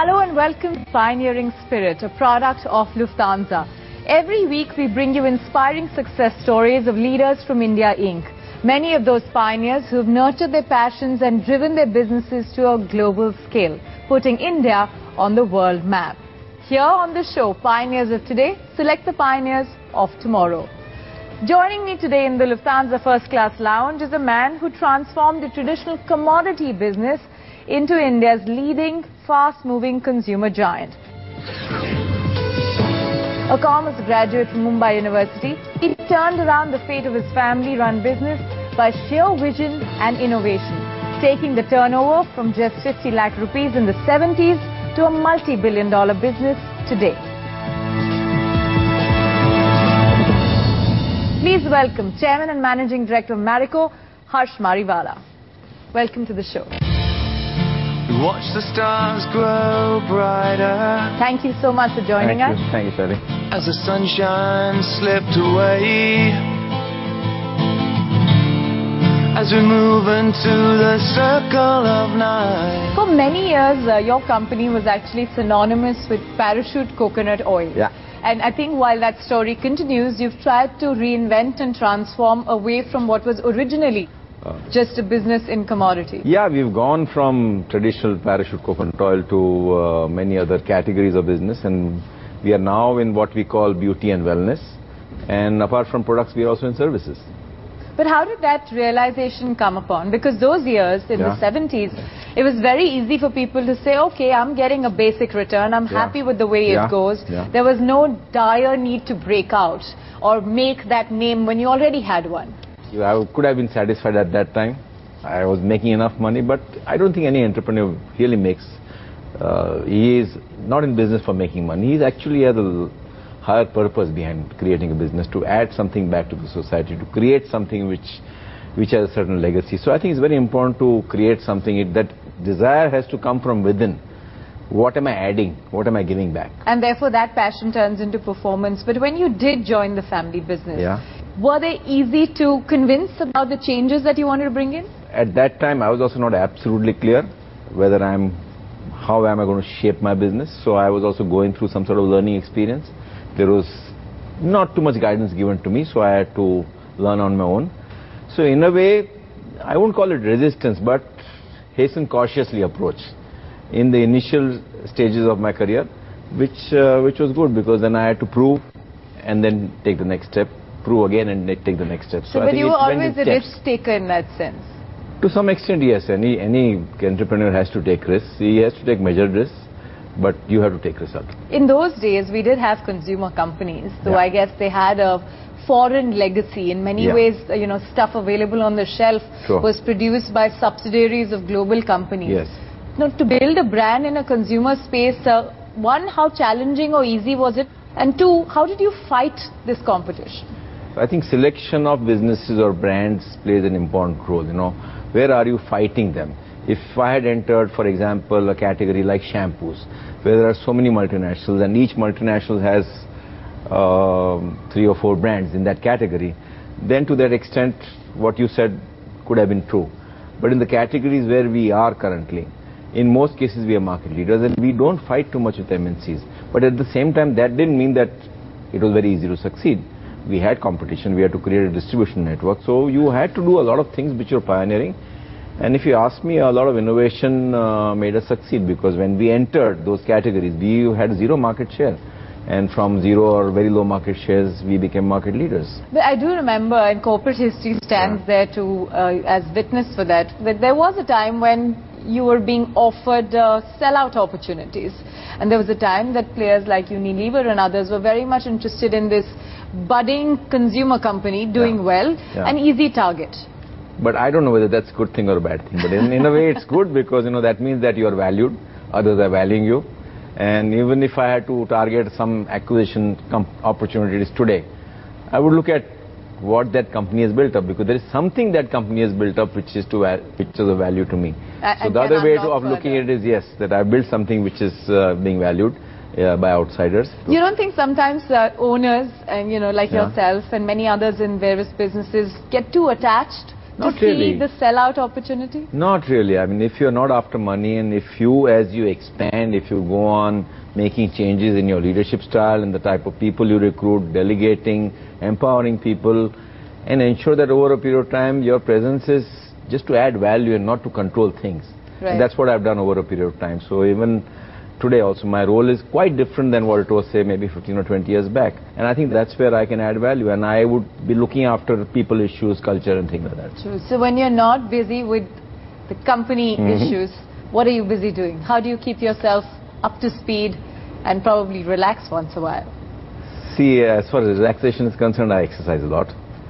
Hello and welcome to Pioneering Spirit, a product of Lufthansa. Every week we bring you inspiring success stories of leaders from India Inc. Many of those pioneers who have nurtured their passions and driven their businesses to a global scale, putting India on the world map. Here on the show, Pioneers of Today select the pioneers of tomorrow. Joining me today in the Lufthansa First Class Lounge is a man who transformed the traditional commodity business into India's leading, fast-moving consumer giant. A commerce graduate from Mumbai University, he turned around the fate of his family-run business by sheer vision and innovation, taking the turnover from just 50 lakh rupees in the 70s to a multi-billion-dollar business today. Please welcome Chairman and Managing Director of Marico, Harsh Mariwala. Welcome to the show. Watch the stars grow brighter. Thank you so much for joining us. Thank you, Sally. As the sunshine slipped away, as we move into the circle of night. For many years, your company was actually synonymous with parachute coconut oil. Yeah. And I think while that story continues, you've tried to reinvent and transform away from what was originally just a business in commodity. Yeah, we've gone from traditional parachute coconut oil to many other categories of business, and we are now in what we call beauty and wellness. And apart from products, we are also in services. But how did that realization come upon? Because those years, in the 70s, it was very easy for people to say, okay, I'm getting a basic return, I'm happy with the way it goes. There was no dire need to break out or make that name when you already had one. I could have been satisfied at that time. I was making enough money, but I don't think any entrepreneur really makes. He is not in business for making money. He actually has a higher purpose behind creating a business, to add something back to the society, to create something which has a certain legacy. So I think it's very important to create something. That desire has to come from within. What am I adding? What am I giving back? And therefore that passion turns into performance. But when you did join the family business, were they easy to convince about the changes that you wanted to bring in? At that time, I was also not absolutely clear whether how am I going to shape my business. So I was also going through some sort of learning experience. There was not too much guidance given to me, so I had to learn on my own. So in a way, I won't call it resistance, but hasten cautiously approach in the initial stages of my career, which was good, because then I had to prove and then take the next step, prove again and take the next step. So but you were always a risk taker in that sense? To some extent, yes. Any entrepreneur has to take risks. He has to take measured risks, but you have to take risks. In those days, we did have consumer companies, so I guess they had a foreign legacy. In many ways, stuff available on the shelf was produced by subsidiaries of global companies. Yes. Now, to build a brand in a consumer space, one, how challenging or easy was it? And two, how did you fight this competition? I think selection of businesses or brands plays an important role. Where are you fighting them? If I had entered, for example, a category like shampoos, where there are so many multinationals and each multinational has 3 or 4 brands in that category, then to that extent, what you said could have been true. But in the categories where we are currently, in most cases we are market leaders and we don't fight too much with MNCs. But at the same time, that didn't mean that it was very easy to succeed. We had competition, we had to create a distribution network. So you had to do a lot of things which you're pioneering. And if you ask me, a lot of innovation made us succeed, because when we entered those categories, we had 0 market share. And from 0 or very low market shares, we became market leaders. But I do remember, and corporate history stands there to as witness for that there was a time when you were being offered sellout opportunities. And there was a time that players like Unilever and others were very much interested in this budding consumer company doing well, an easy target. But I don't know whether that's a good thing or a bad thing. But in a way, it's good, because that means that you are valued, others are valuing you. And even if I had to target some acquisition opportunities today, I would look at what that company has built up, because there is something that company has built up which is of value to me. So the other way of looking at it is, yes, that I built something which is being valued by outsiders. You don't think sometimes owners, and like yourself and many others in various businesses, get too attached Not to really. see the sellout opportunity? Not really. I mean, if you're not after money, and if you, as you expand, if you go on making changes in your leadership style and the type of people you recruit, delegating, empowering people, and ensure that over a period of time your presence is just to add value and not to control things. Right. And that's what I've done over a period of time. So even today also my role is quite different than what it was, say, maybe 15 or 20 years back. And I think that's where I can add value, and I would be looking after people issues, culture and things like that. True. So when you're not busy with the company issues, what are you busy doing? How do you keep yourself up to speed and probably relax once a while? See, as far as relaxation is concerned, I exercise a lot.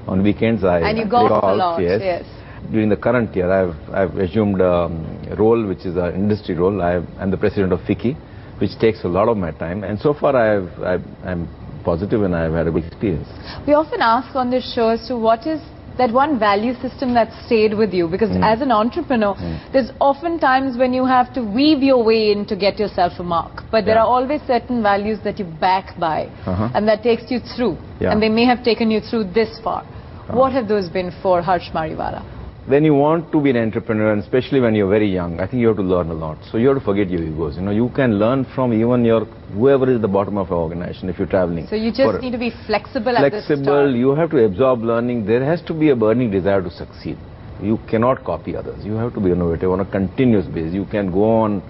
On weekends, I And you golf a lot, yes. yes. During the current year, I've assumed a role which is an industry role. I'm the president of FICCI, which takes a lot of my time. And so far, I'm positive and I've had a good experience. We often ask on this show as to what is that one value system that stayed with you, because as an entrepreneur, there's often times when you have to weave your way in to get yourself a mark. But there are always certain values that you back by and that takes you through. And they may have taken you through this far. What have those been for Harsh Mariwala? When you want to be an entrepreneur, and especially when you're very young, I think you have to learn a lot. So you have to forget your egos. You know, you can learn from even whoever is at the bottom of an organization if you're traveling. So you just need to be flexible at the start. Flexible, you have to absorb learning. There has to be a burning desire to succeed. You cannot copy others. You have to be innovative on a continuous basis. You can go on.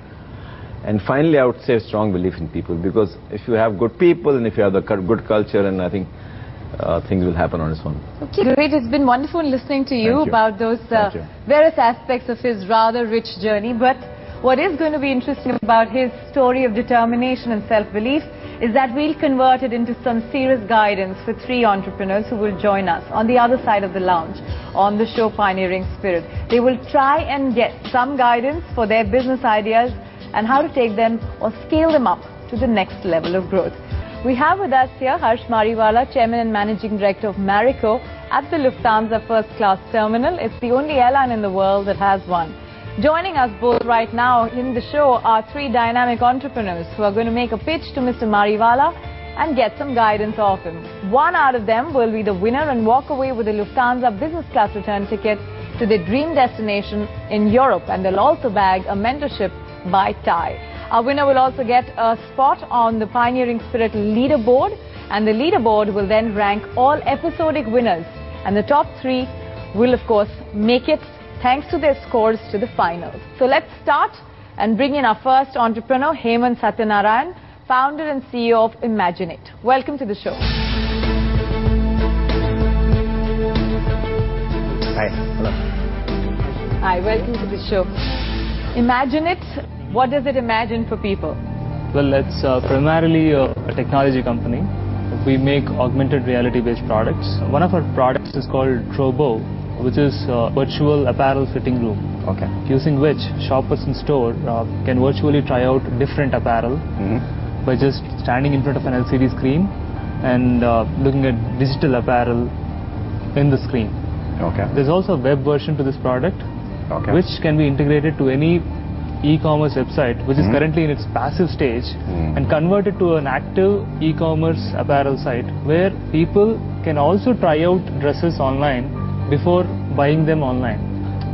And finally, I would say strong belief in people, because if you have good people and if you have the good culture, and I think things will happen on its own. Okay, great. It's been wonderful listening to you about those various aspects of his rather rich journey. But what is going to be interesting about his story of determination and self-belief is that we'll convert it into some serious guidance for 3 entrepreneurs who will join us on the other side of the lounge on the show Pioneering Spirit. They will try and get some guidance for their business ideas and how to take them or scale them up to the next level of growth. We have with us here Harsh Mariwala, Chairman and Managing Director of Marico at the Lufthansa First Class Terminal. It's the only airline in the world that has one. Joining us both right now in the show are 3 dynamic entrepreneurs who are going to make a pitch to Mr. Mariwala and get some guidance off him. One out of them will be the winner and walk away with a Lufthansa business class return ticket to their dream destination in Europe, and they'll also bag a mentorship by Thai. Our winner will also get a spot on the Pioneering Spirit leaderboard, and the leaderboard will then rank all episodic winners, and the top 3 will of course make it, thanks to their scores, to the finals. So let's start and bring in our first entrepreneur, Hemant Satyanarayan, founder and CEO of Imaginate. Welcome to the show. Hi. Hello. Hi, welcome to the show. Imaginate, what does it imagine for people? Well, it's primarily a technology company. We make augmented reality based products. One of our products is called Trobo, which is a virtual apparel fitting room. Okay. Using which shoppers in store can virtually try out different apparel by just standing in front of an LCD screen and looking at digital apparel in the screen. Okay. There's also a web version to this product, which can be integrated to any e-commerce website which is currently in its passive stage and converted to an active e-commerce apparel site where people can also try out dresses online before buying them online.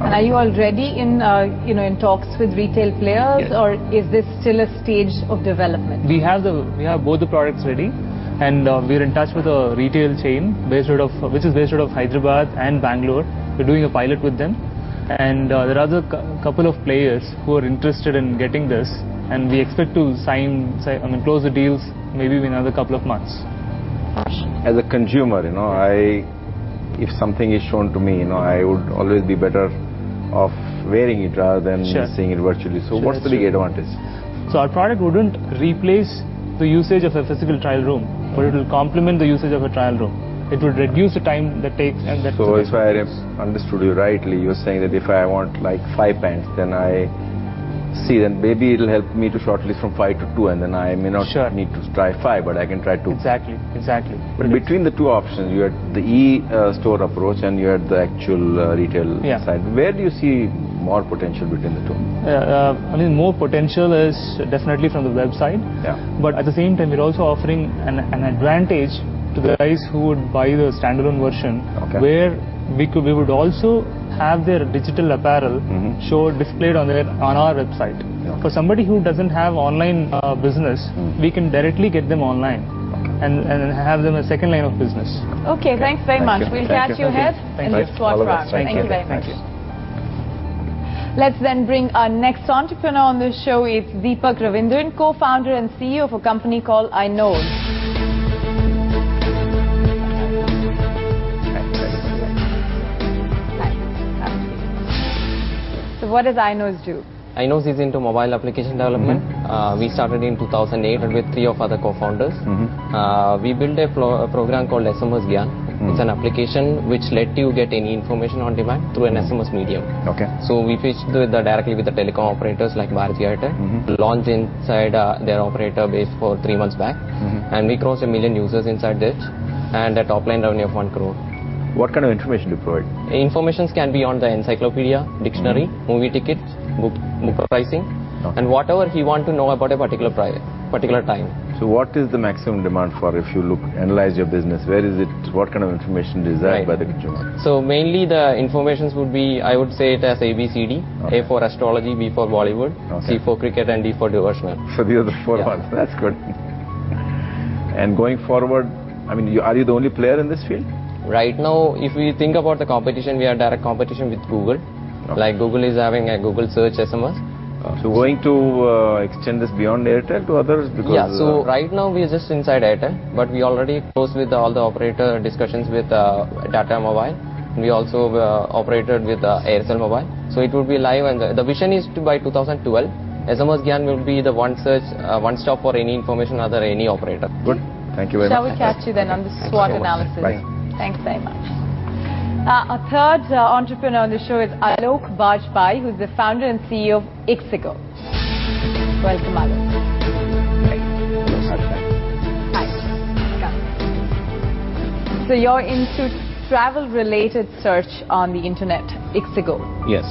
And are you already in in talks with retail players, or is this still a stage of development? We have both the products ready, and we're in touch with a retail chain which is based out of Hyderabad and Bangalore. We're doing a pilot with them. And there are a couple of players who are interested in getting this, and we expect to close the deals maybe in another couple of months. As a consumer, if something is shown to me, I would always be better off wearing it rather than seeing it virtually. So what's the big advantage? So our product wouldn't replace the usage of a physical trial room, but it will complement the usage of a trial room. It would reduce the time that takes. So if I understood you rightly, you're saying that if I want like 5 pants, then maybe it'll help me to shortlist from 5 to 2, and then I may not need to try 5, but I can try 2. Exactly. But between the 2 options, you had the e-store approach and you had the actual retail side. Where do you see more potential between the 2? More potential is definitely from the website. But at the same time, we're also offering an advantage to the guys who would buy the standalone version, where we would also have their digital apparel displayed on our website. For somebody who doesn't have online business, we can directly get them online and have them a second line of business. Okay, thanks very much. We'll catch you ahead in the SWOT round. Thank you very much. Let's then bring our next entrepreneur on the show. It's Deepak Ravindran, co-founder and CEO of a company called iKnows. So what does iKnows do? iKnows is into mobile application development. We started in 2008 with 3 of other co-founders. We built a program called SMS Gyan. It's an application which let you get any information on demand through an SMS medium. Okay. So we pitched directly with the telecom operators like Bharti Airtel, launched inside their operator base for 3 months back, and we crossed 1 million users inside this, and a top line revenue of 1 crore. What kind of information do you provide? Informations can be on the encyclopedia, dictionary, movie tickets, book pricing, and whatever he want to know about a particular time. So what is the maximum demand for, if you analyze your business, where is it, what kind of information desired by the consumer? So mainly the informations would be, I would say it as A, B, C, D. A for astrology, B for Bollywood, C for cricket, and D for devotional. So these are the 4 ones. That's good. And going forward, I mean, are you the only player in this field? Right now, if we think about the competition, we are direct competition with Google. Like Google is having a Google search SMS. So going to extend this beyond Airtel to others? Because, so right now we are just inside Airtel, but we already closed with all the operator discussions with Tata Mobile. We also operated with Aircel Mobile. So it would be live, and the vision is to by 2012, SMS Gyan will be the one stop for any information other any operator. Good. Thank you very much. Shall we catch you then on the SWOT analysis? Bye. Thanks very much. Our third entrepreneur on the show is Alok Bajpai, who's the founder and CEO of ixigo. Welcome, Alok. Hi. So you're into travel-related search on the internet, ixigo. Yes.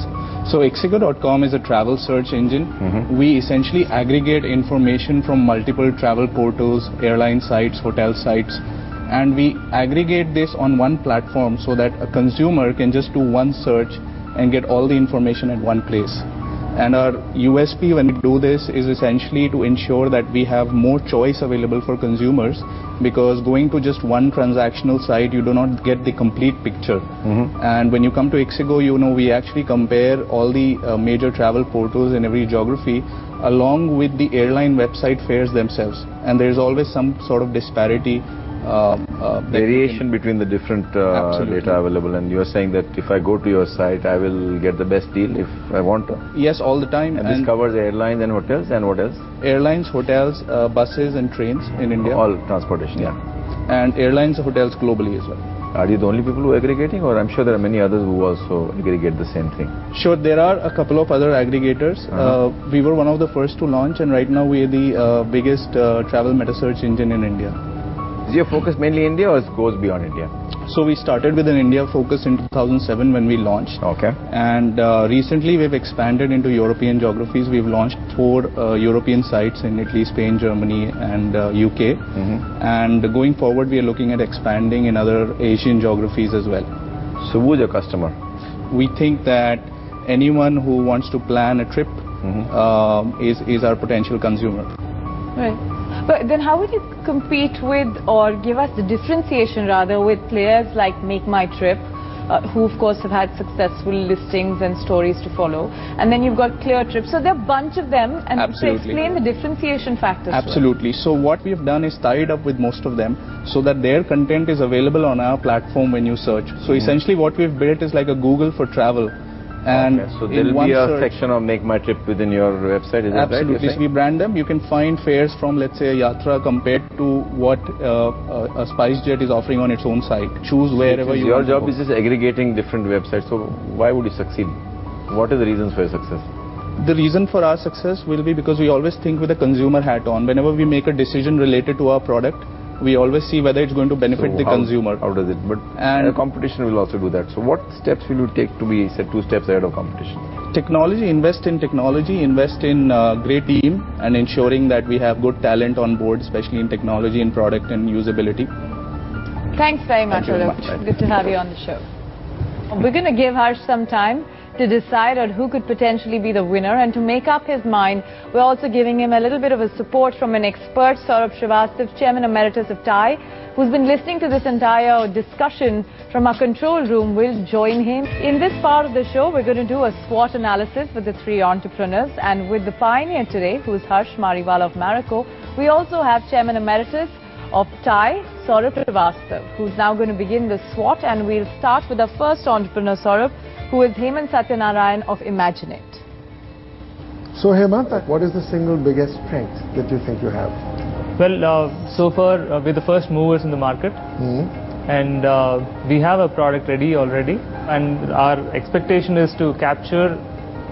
So ixigo.com is a travel search engine. We essentially aggregate information from multiple travel portals, airline sites, hotel sites, and we aggregate this on one platform so that a consumer can just do one search and get all the information at one place. And our USP when we do this is essentially to ensure that we have more choice available for consumers, because going to just one transactional site, you do not get the complete picture. And when you come to ixigo, we actually compare all the major travel portals in every geography along with the airline website fares themselves. And there is always some sort of disparity. Variation between the different data available, and you're saying that if I go to your site, I will get the best deal if I want to? Yes, all the time. And this covers airlines and hotels, and what else? Airlines, hotels, buses and trains in India. All transportation, And airlines and hotels globally as well. Are you the only people who are aggregating, or I'm sure there are many others who also aggregate the same thing? Sure, there are a couple of other aggregators. We were one of the first to launch, and right now we are the biggest travel meta search engine in India. Is your focus mainly India, or it goes beyond India? So we started with an India focus in 2007 when we launched. Okay. And recently we've expanded into European geographies. We've launched 4 European sites in Italy, Spain, Germany and UK. And going forward we are looking at expanding in other Asian geographies as well. So who's your customer? We think that anyone who wants to plan a trip is our potential consumer. Right. But then how would you compete with, or give us the differentiation rather, with players like Make My Trip, who of course have had successful listings and stories to follow, and then you've got Clear Trip. So there are a bunch of them, and to explain the differentiation factors. Absolutely. So what we have done is tied up with most of them so that their content is available on our platform when you search. So essentially what we've built is like a Google for travel. And so there will be a section of Make My Trip within your website, is that right? Absolutely. So we brand them. You can find fares from, let's say, a Yatra compared to what a SpiceJet is offering on its own site. Choose wherever you want. Your job is just aggregating different websites. So why would you succeed? What are the reasons for your success? The reason for our success will be because we always think with a consumer hat on. Whenever we make a decision related to our product, we always see whether it's going to benefit the consumer. How does it? But competition will also do that. So what steps will you take to be, say, 2 steps ahead of competition? Technology, invest in great team, and ensuring that we have good talent on board, especially in technology and product and usability. Thanks very much, Alok. Good to have you on the show. We're going to give Harsh some time to decide on who could potentially be the winner, and to make up his mind, we're also giving him a little bit of a support from an expert, Saurabh Srivastava, Chairman Emeritus of TIE, who's been listening to this entire discussion from our control room, will join him. In this part of the show, we're going to do a SWOT analysis with the three entrepreneurs, and with the pioneer today, who's Harsh Mariwala of Marico, we also have Chairman Emeritus of TIE, Saurabh Srivastava, who's now going to begin the SWOT, and we'll start with our first entrepreneur, Saurabh, who is Hemant Satyanarayan of Imaginate. So Hemant, what is the single biggest strength that you think you have? Well, so far we're the first movers in the market, and we have a product ready already, and our expectation is to capture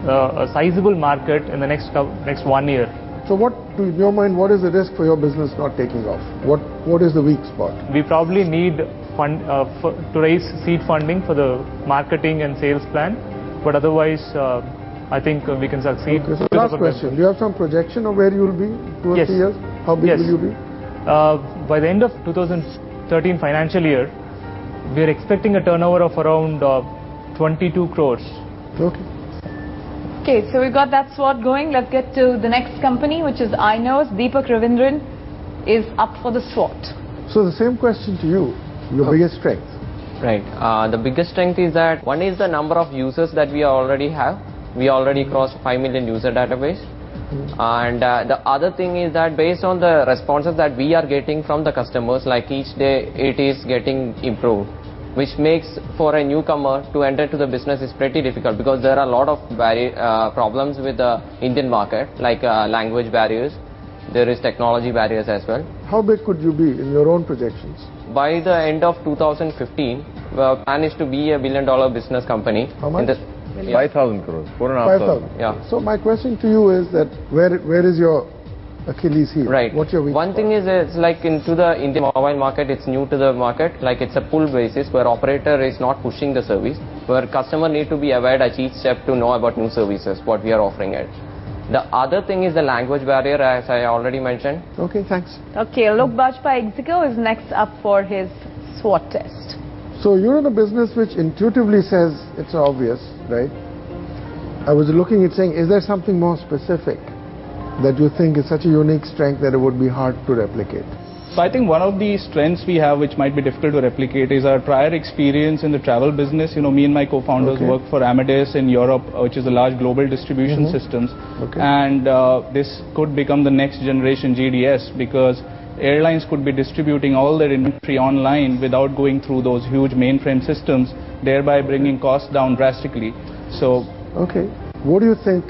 a sizable market in the next 1 year. So what, in your mind, what is the risk for your business not taking off? What is the weak spot? We probably need to raise seed funding for the marketing and sales plan, but otherwise I think we can succeed. Okay, so last question, do you have some projection of where you will be 2 or 3 years? How big will you be? By the end of 2013 financial year, we are expecting a turnover of around 22 crores. Okay, so we've got that SWOT going. Let's get to the next company, which is iKnows. Deepak Ravindran is up for the SWOT. So the same question to you, your biggest strength. Right. The biggest strength is that one is the number of users that we already have. We already crossed 5 million user database. And the other thing is that based on the responses that we are getting from the customers, like each day it is getting improved, which makes for a newcomer to enter to the business is pretty difficult, because there are a lot of problems with the Indian market, like language barriers. There is technology barriers as well. How big could you be in your own projections? By the end of 2015, the plan is to be $1 billion business company. How much? 5,000 crores, 4,500. Yeah. So my question to you is that where is your Achilles heel? Right. What's your weak One spot? thing is, it's like into the Indian mobile market, it's new to the market, like it's a pull basis where operator is not pushing the service, where customer need to be aware at each step to know about new services, what we are offering it. The other thing is the language barrier, as I already mentioned. Okay, thanks. Okay, Alok Bajpai Execo is next up for his SWOT test. So you're in a business which intuitively says it's obvious, right? I was looking at saying, is there something more specific that you think is such a unique strength that it would be hard to replicate? So I think one of the strengths we have, which might be difficult to replicate, is our prior experience in the travel business. You know, me and my co-founders work for Amadeus in Europe, which is a large global distribution systems. And this could become the next generation GDS, because airlines could be distributing all their inventory online without going through those huge mainframe systems, thereby bringing costs down drastically. So, what do you think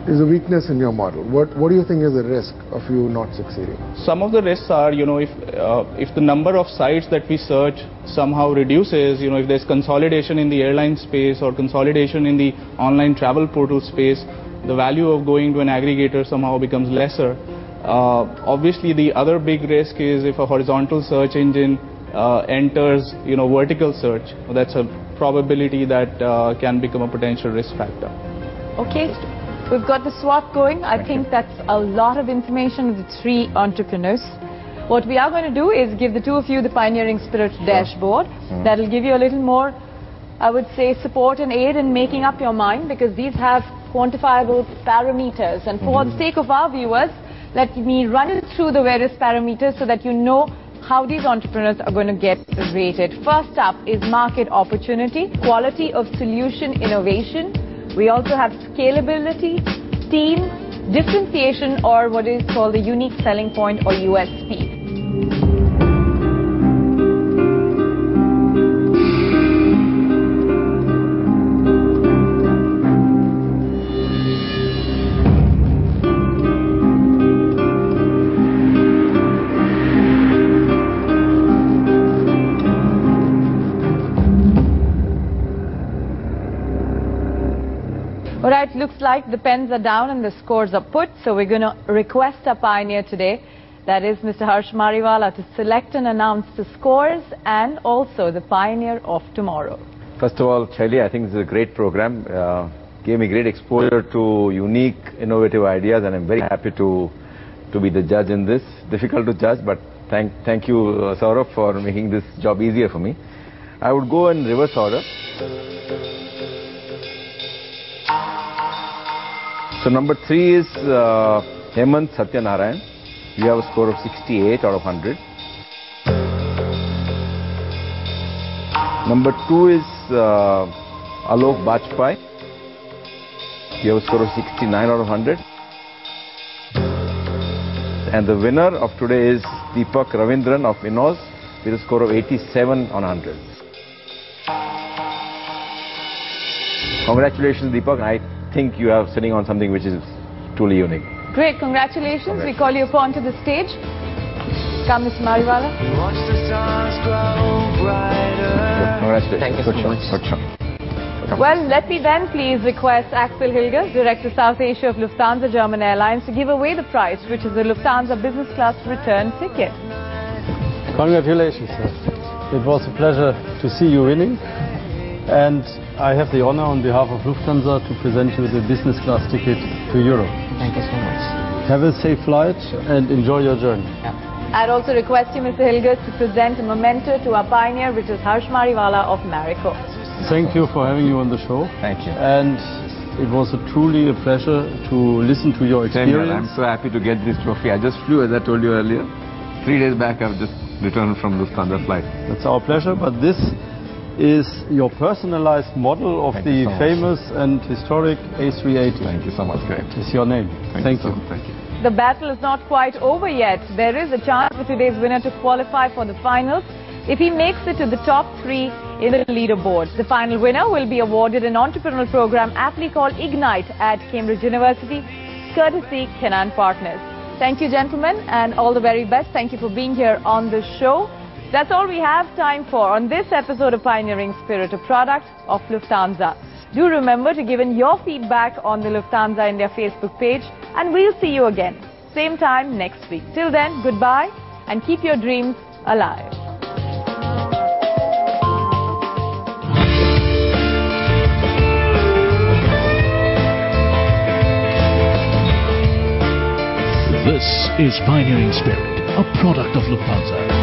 is a weakness in your model? What do you think is the risk of you not succeeding? Some of the risks are, you know, if the number of sites that we search somehow reduces, you know, if there's consolidation in the airline space or consolidation in the online travel portal space, the value of going to an aggregator somehow becomes lesser. Obviously, the other big risk is if a horizontal search engine enters, you know, vertical search. That's a probability that can become a potential risk factor. Okay. We've got the SWOT going. I think that's a lot of information with the three entrepreneurs. What we are going to do is give the two of you the Pioneering Spirit dashboard. That'll give you a little more, I would say, support and aid in making up your mind, because these have quantifiable parameters. And for the sake of our viewers, let me run it through the various parameters so that you know how these entrepreneurs are going to get rated. First up is market opportunity, quality of solution innovation. We also have scalability, team, differentiation, or what is called the unique selling point, or USP. Alright, looks like the pens are down and the scores are put, so we're going to request our pioneer today, that is Mr. Harsh Mariwala, to select and announce the scores and also the pioneer of tomorrow. First of all, Shaili, I think this is a great program. Gave me great exposure to unique, innovative ideas, and I'm very happy to be the judge in this. Difficult to judge, but thank you, Saurabh, for making this job easier for me. I would go in reverse order. So number 3 is Hemant Satyanarayan. We have a score of 68 out of 100. Number 2 is Alok Bajpai. We have a score of 69 out of 100. And the winner of today is Deepak Ravindran of Inos with a score of 87 on 100. Congratulations, Deepak. I think you are sitting on something which is truly unique. Great, congratulations. We call you upon to the stage. Come, Mr. Mariwala. Watch the stars grow brighter. Congratulations. Thank you so Good shot. much. Good shot. Well, let me then please request Axel Hilger, Director South Asia of Lufthansa German Airlines, to give away the prize, which is the Lufthansa Business Class return ticket. Congratulations, sir. It was a pleasure to see you winning. And I have the honor on behalf of Lufthansa to present you the business class ticket to Europe. Thank you so much. Have a safe flight and enjoy your journey. I'd also request you, Mr. Hilger, to present a memento to our pioneer, which is Harsh Mariwala of Marico. Thank you for having you on the show. Thank you. And it was truly a pleasure to listen to your experience. I'm so happy to get this trophy. I just flew, as I told you earlier. 3 days back, I've just returned from Lufthansa flight. That's our pleasure, but this is your personalized model of the famous and historic A380. Thank you so much, great. It's your name. Thank you. Thank you. The battle is not quite over yet. There is a chance for today's winner to qualify for the finals if he makes it to the top 3 in the leaderboard. The final winner will be awarded an entrepreneurial program aptly called Ignite at Cambridge University, courtesy Kenan Partners. Thank you, gentlemen, and all the very best. Thank you for being here on the show. That's all we have time for on this episode of Pioneering Spirit, a product of Lufthansa. Do remember to give in your feedback on the Lufthansa India Facebook page, and we'll see you again, same time next week. Till then, goodbye, and keep your dreams alive. This is Pioneering Spirit, a product of Lufthansa.